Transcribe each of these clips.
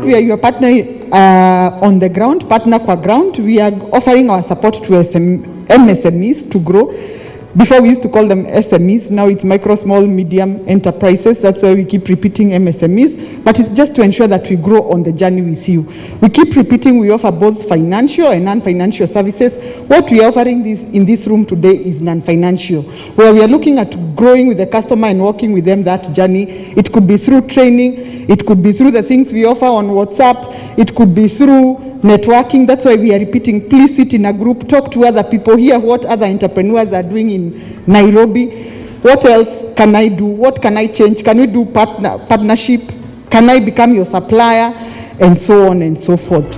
We are your partner on the ground, partner qua ground. We are offering our support to MSMEs to grow. Before we used to call them SMEs, now it's micro, small, medium enterprises. That's why we keep repeating MSMEs, but it's just to ensure that we grow on the journey with you. We keep repeating we offer both financial and non-financial services. What we are offering in this room today is non-financial, where we are looking at growing with the customer and working with them that journey. It could be through training, it could be through the things we offer on WhatsApp, it could be through networking. That's why we are repeating, please sit in a group, talk to other people, hear what other entrepreneurs are doing in Nairobi. What else can I do? What can I change? Can we do partnership? Can I become your supplier? And so on and so forth.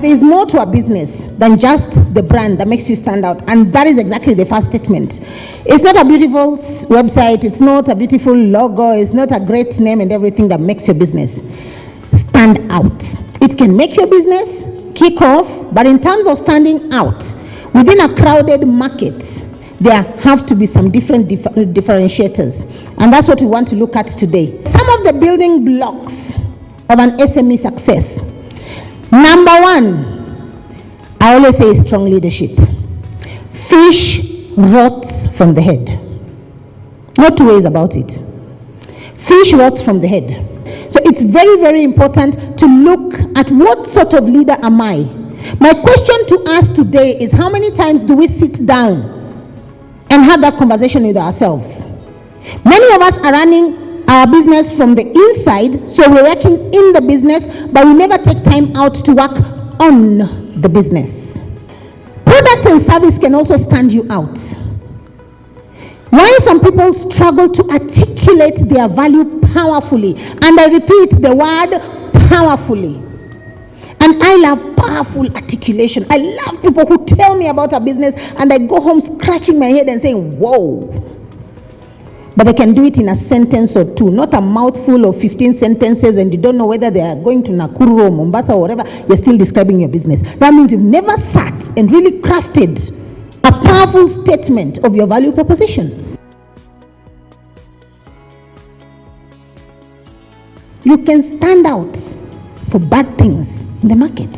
There is more to a business than just the brand that makes you stand out, and that is exactly the first statement. It's not a beautiful website, it's not a beautiful logo, it's not a great name and everything that makes your business stand out. It can make your business kick off, but in terms of standing out within a crowded market, there have to be some different differentiators, and that's what we want to look at today. Some of the building blocks of an SME success. Number one, I always say strong leadership. Fish rots from the head. No two ways about it. Fish rots from the head. So it's very, very important to look at what sort of leader am I. My question to us today is, how many times do we sit down and have that conversation with ourselves? Many of us are running our business from the inside, so we're working in the business, but we never take time out to work on the business. Product and service can also stand you out. Why some people struggle to articulate their value powerfully, and I repeat the word powerfully. And I love powerful articulation. I love people who tell me about a business and I go home scratching my head and saying, whoa. But they can do it in a sentence or two, not a mouthful of 15 sentences, and you don't know whether they are going to Nakuru or Mombasa or whatever. You're still describing your business. That means you've never sat and really crafted a powerful statement of your value proposition. You can stand out for bad things in the market.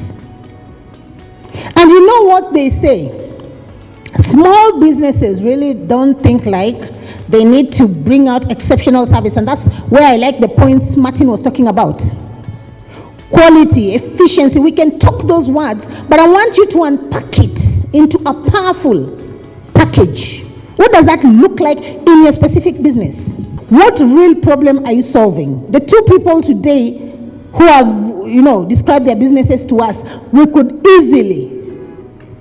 And you know what they say? Small businesses really don't think like they need to bring out exceptional service, and that's where I like the points Martin was talking about. Quality, efficiency, we can talk those words, but I want you to unpack it into a powerful package. What does that look like in your specific business? What real problem are you solving? The two people today who have, described their businesses to us, we could easily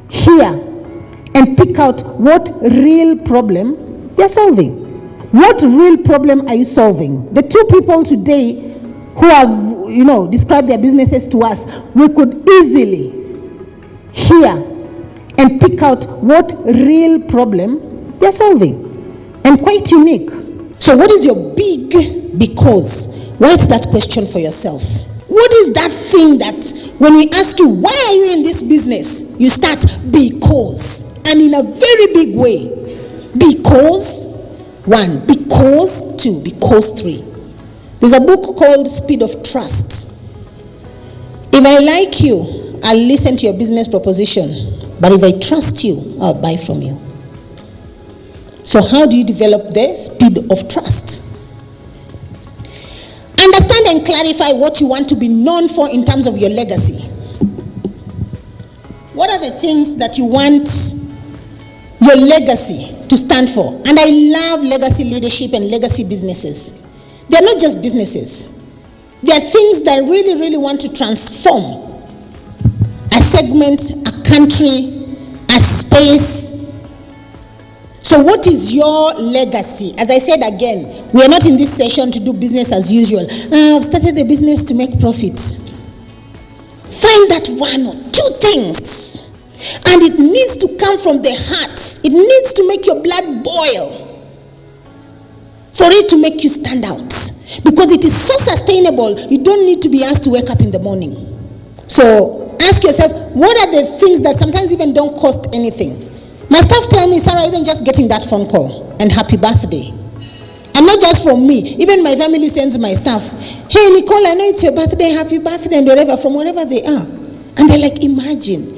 hear and pick out what real problem they're solving. What real problem are you solving? The two people today who have, described their businesses to us, we could easily hear and pick out what real problem they're solving. And quite unique. So what is your big because? Write that question for yourself. What is that thing that when we ask you, why are you in this business? You start because. And in a very big way. Because, 1. Because, 2. Because, 3. There's a book called Speed of Trust. If I like you, I'll listen to your business proposition. But if I trust you, I'll buy from you. So how do you develop the speed of trust? Understand and clarify what you want to be known for in terms of your legacy. What are the things that you want your legacy to stand for? And I love legacy leadership and legacy businesses. They're not just businesses. They're things that really, really want to transform a segment, a country, a space. So what is your legacy? As I said again, we are not in this session to do business as usual. I've started the business to make profit. Find that one or two things. And it needs to come from the heart. It needs to make your blood boil for it to make you stand out. Because it is so sustainable, you don't need to be asked to wake up in the morning. So ask yourself, what are the things that sometimes even don't cost anything? My staff tell me, Sarah, even just getting that phone call and happy birthday And not just from me, even my family sends my stuff. Hey, Nicole, I know it's your birthday, happy birthday, and whatever, from wherever they are. And they're like, imagine.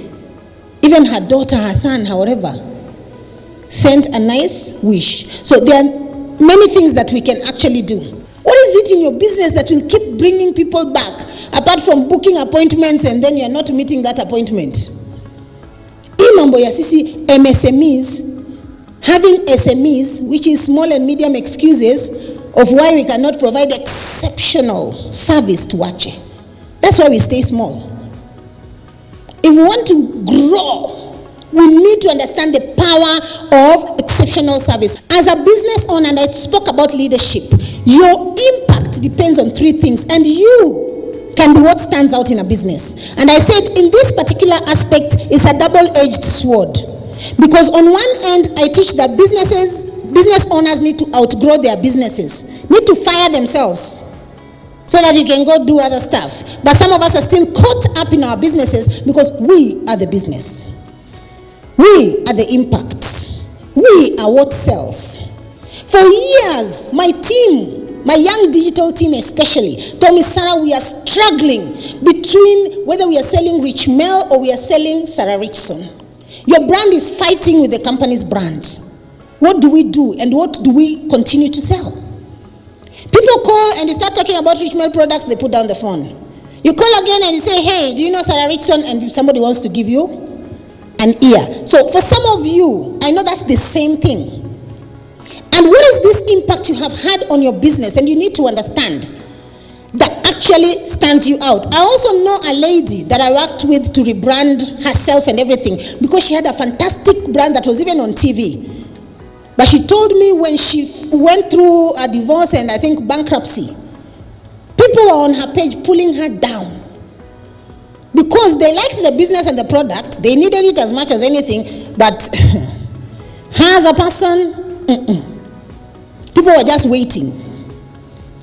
Even her daughter, her son, however, sent a nice wish. So there are many things that we can actually do. What is it in your business that will keep bringing people back, apart from booking appointments and then you're not meeting that appointment? Mambo ya sisi MSMEs, having SMEs, which is small and medium excuses of why we cannot provide exceptional service to Wache. That's why we stay small. If we want to grow, we need to understand the power of exceptional service. As a business owner, and I spoke about leadership, your impact depends on three things, and you can be what stands out in a business. And I said in this particular aspect, it's a double-edged sword. Because on one end, I teach that business owners need to outgrow their businesses, need to fire themselves so that you can go do other stuff. But some of us are still caught up in our businesses because we are the business. We are the impact. We are what sells. For years, my team, my young digital team especially, told me, Sarah, we are struggling between whether we are selling Rich Mel or we are selling Sarah Richson. Your brand is fighting with the company's brand. What do we do and what do we continue to sell? People call and you start talking about Rich Mel products, they put down the phone. You call again and you say, hey, do you know Sarah Richson? And somebody wants to give you an ear. So for some of you, I know that's the same thing. And what is this impact you have had on your business? And you need to understand that actually stands you out. I also know a lady that I worked with to rebrand herself and everything because she had a fantastic brand that was even on TV. But she told me when she went through a divorce and I think bankruptcy, people were on her page pulling her down. Because they liked the business and the product, they needed it as much as anything, but her as a person, people were just waiting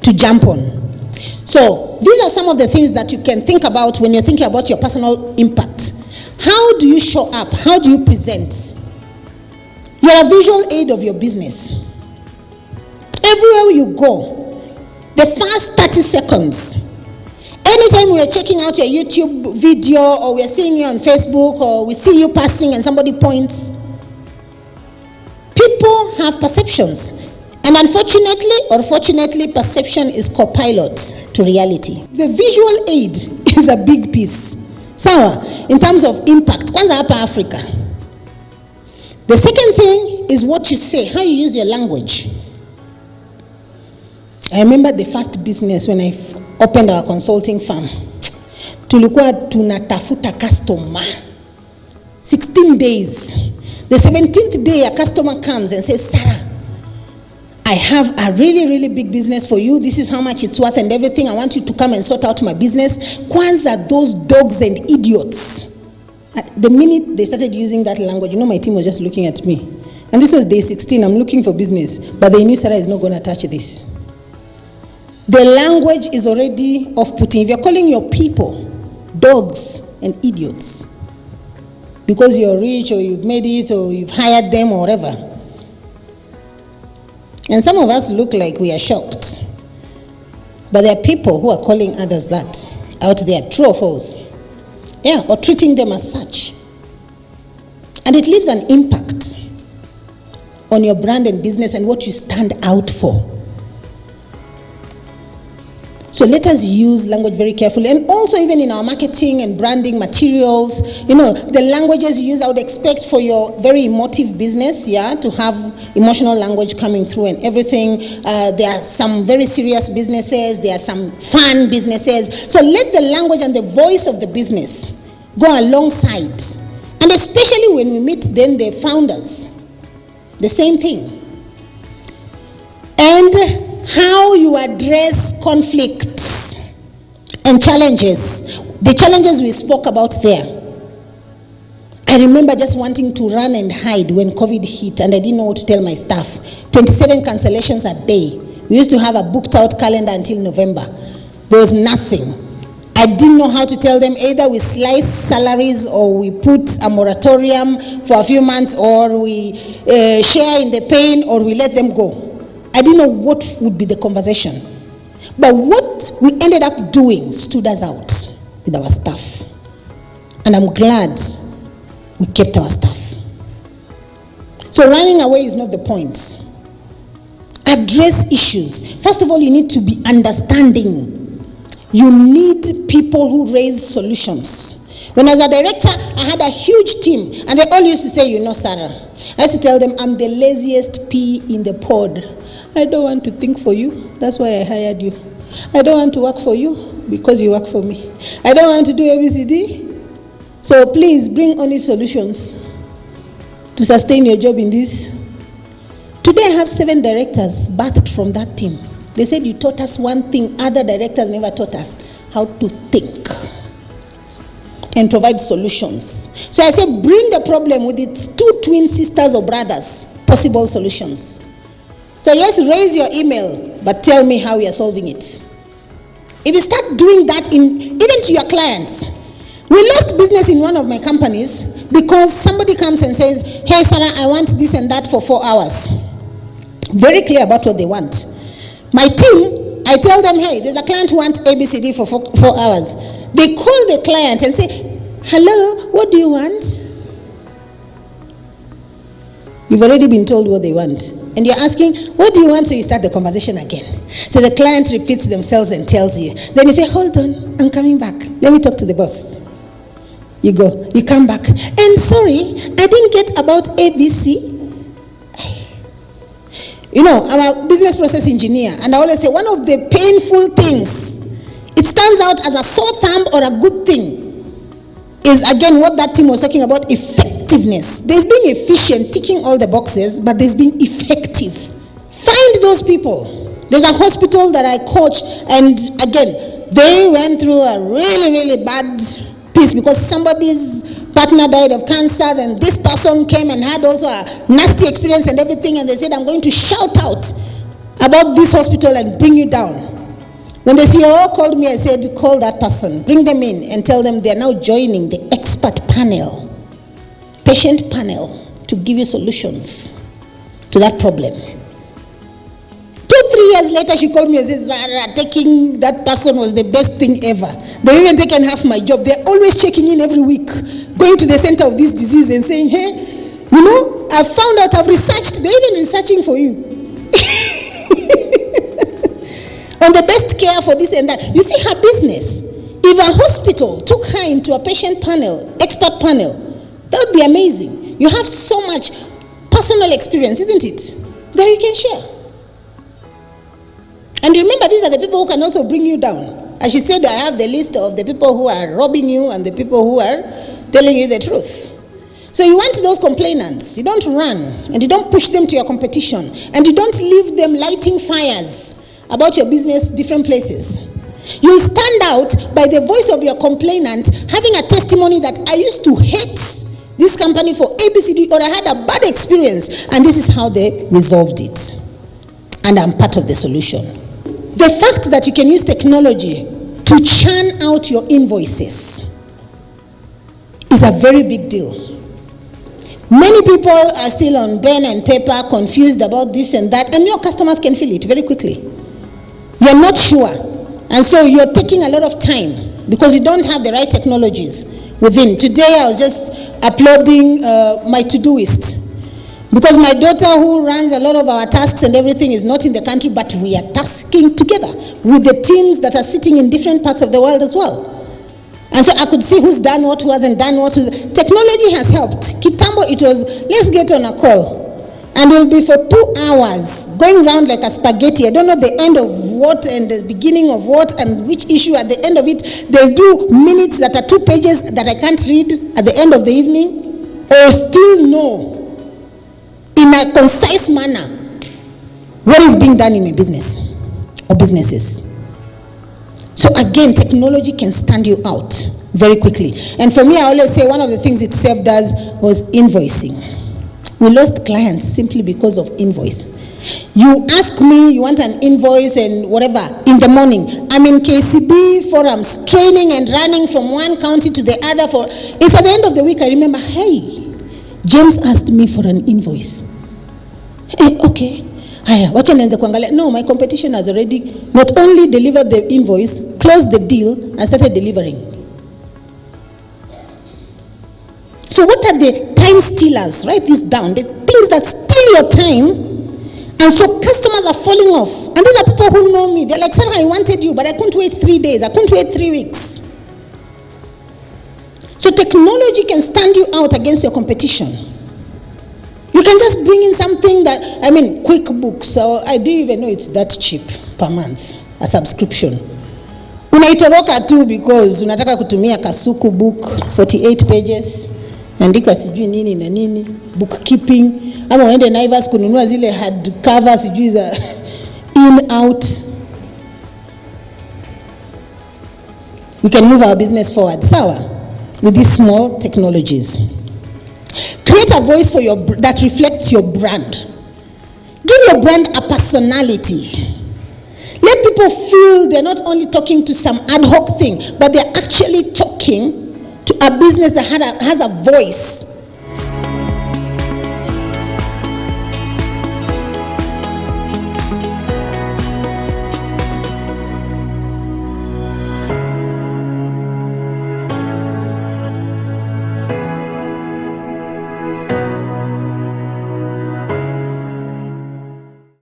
to jump on. So these are some of the things that you can think about when you're thinking about your personal impact. How do you show up? How do you present? You're a visual aid of your business. Everywhere you go, the first 30 seconds, anytime we are checking out your YouTube video or we are seeing you on Facebook or we see you passing and somebody points, people have perceptions. And unfortunately or fortunately, perception is co-pilot to reality. The visual aid is a big piece. Sawa, in terms of impact, kwanza hapa Africa. The second thing is what you say, how you use your language. I remember the first business when I opened our consulting firm. Tulikuwa tunatafuta customer. 16 days. The 17th day a customer comes and says, Sarah, I have a really, really big business for you. This is how much it's worth and everything. I want you to come and sort out my business. Kwanza, those dogs and idiots. The minute they started using that language, my team was just looking at me. And this was day 16. I'm looking for business. But they knew Sarah is not going to touch this. The language is already off-putting. If you're calling your people dogs and idiots because you're rich or you've made it or you've hired them or whatever. And some of us look like we are shocked. But there are people who are calling others that out there, true or false. Yeah, or treating them as such. And it leaves an impact on your brand and business and what you stand out for. So let us use language very carefully. And also even in our marketing and branding materials, the languages you use, I would expect for your very emotive business, to have emotional language coming through and everything. There are some very serious businesses. There are some fun businesses. So let the language and the voice of the business go alongside. And especially when we meet then the founders, the same thing. And how you address conflicts and challenges. The challenges we spoke about there. I remember just wanting to run and hide when COVID hit and I didn't know what to tell my staff. 27 cancellations a day. We used to have a booked out calendar until November. There was nothing. I didn't know how to tell them. Either we slice salaries or we put a moratorium for a few months or we share in the pain or we let them go. I didn't know what would be the conversation. But what we ended up doing stood us out with our staff. And I'm glad we kept our staff. So running away is not the point. Address issues. First of all, you need to be understanding. You need people who raise solutions. When I was a director, I had a huge team, and they all used to say, Sarah, I used to tell them, I'm the laziest pea in the pod. I don't want to think for you. That's why I hired you. I don't want to work for you because you work for me. I don't want to do ABCD. So please bring only solutions to sustain your job in this. Today I have 7 directors birthed from that team. They said, you taught us one thing other directors never taught us, how to think and provide solutions. So I said, bring the problem with its 2 twin sisters or brothers, possible solutions. So yes, raise your email, but tell me how you are solving it. If you start doing that even to your clients. We lost business in one of my companies because somebody comes and says, hey Sarah, I want this and that for 4 hours. Very clear about what they want. My team, I tell them, hey, there's a client who wants ABCD for 4 hours. They call the client and say, hello, what do you want? You've already been told what they want. And you're asking, what do you want? So you start the conversation again. So the client repeats themselves and tells you. Then you say, hold on, I'm coming back. Let me talk to the boss. You go, you come back. And sorry, I didn't get about ABC. I'm a business process engineer, and I always say one of the painful things, it stands out as a sore thumb or a good thing, is again what that team was talking about, effectiveness. There's being efficient, ticking all the boxes, but there's being effective. Find those people. There's a hospital that I coach, and again, they went through a really, really bad piece because somebody's partner died of cancer, then this person came and had also a nasty experience and everything, and they said, I'm going to shout out about this hospital and bring you down. When the COO called me, I said, call that person, bring them in and tell them they're now joining the expert panel, patient panel, to give you solutions to that problem. 2-3 years later, she called me and said, Zara, taking that person was the best thing ever. They've even taken half my job. They're always checking in every week, going to the center of this disease and saying, hey, I found out, I've researched. They're even researching for you. On the best care for this and that. You see her business. If a hospital took her into a patient panel, expert panel, that would be amazing. You have so much personal experience, isn't it? That you can share. And remember, these are the people who can also bring you down. As she said, I have the list of the people who are robbing you and the people who are telling you the truth. So you want those complainants. You don't run, and you don't push them to your competition, and you don't leave them lighting fires about your business different places. You'll stand out by the voice of your complainant having a testimony that I used to hate this company for ABCD, or I had a bad experience, and this is how they resolved it. And I'm part of the solution. The fact that you can use technology to churn out your invoices is a very big deal. Many people are still on pen and paper, confused about this and that, and your customers can feel it very quickly. You're not sure, and so you're taking a lot of time because you don't have the right technologies within. Today I was just uploading my to-do-list. Because my daughter, who runs a lot of our tasks and everything, is not in the country, but we are tasking together with the teams that are sitting in different parts of the world as well. And so I could see who's done what, who hasn't done what. Technology has helped. Kitambo, it was, let's get on a call. And we'll be for 2 hours going around like a spaghetti. I don't know the end of what and the beginning of what and which issue at the end of it. They'll do minutes that are 2 pages that I can't read at the end of the evening, or still know in a concise manner what is being done in my business or businesses. So again, technology can stand you out very quickly. And for me, I always say one of the things it saved us was invoicing. We lost clients simply because of invoice. You ask me, you want an invoice and whatever, in the morning. I'm in KCB forums, training and running from one county to the other. It's at the end of the week, I remember, hey, James asked me for an invoice. Hey, okay. haya wacha nianze kuangalia. No, my competition has already not only delivered the invoice, closed the deal and started delivering. So what are the time stealers? Write this down. The things that steal your time. And so customers are falling off. And these are people who know me. They're like, Sarah, I wanted you, but I couldn't wait 3 days. I couldn't wait 3 weeks. So technology can stand you out against your competition. You can just bring in something that, QuickBooks. So I don't even know it's that cheap per month, a subscription. Unaitoroka tu because unataka kutumia Kasuku book, 48 pages. Andika sijui nini na nini, bookkeeping. Ama uende Naivas kununua zile hard cover sijui za in out. We can move our business forward, sawa, with these small technologies. Create a voice for that reflects your brand. Give your brand a personality. Let people feel they're not only talking to some ad hoc thing, but they're actually talking to a business that has a voice.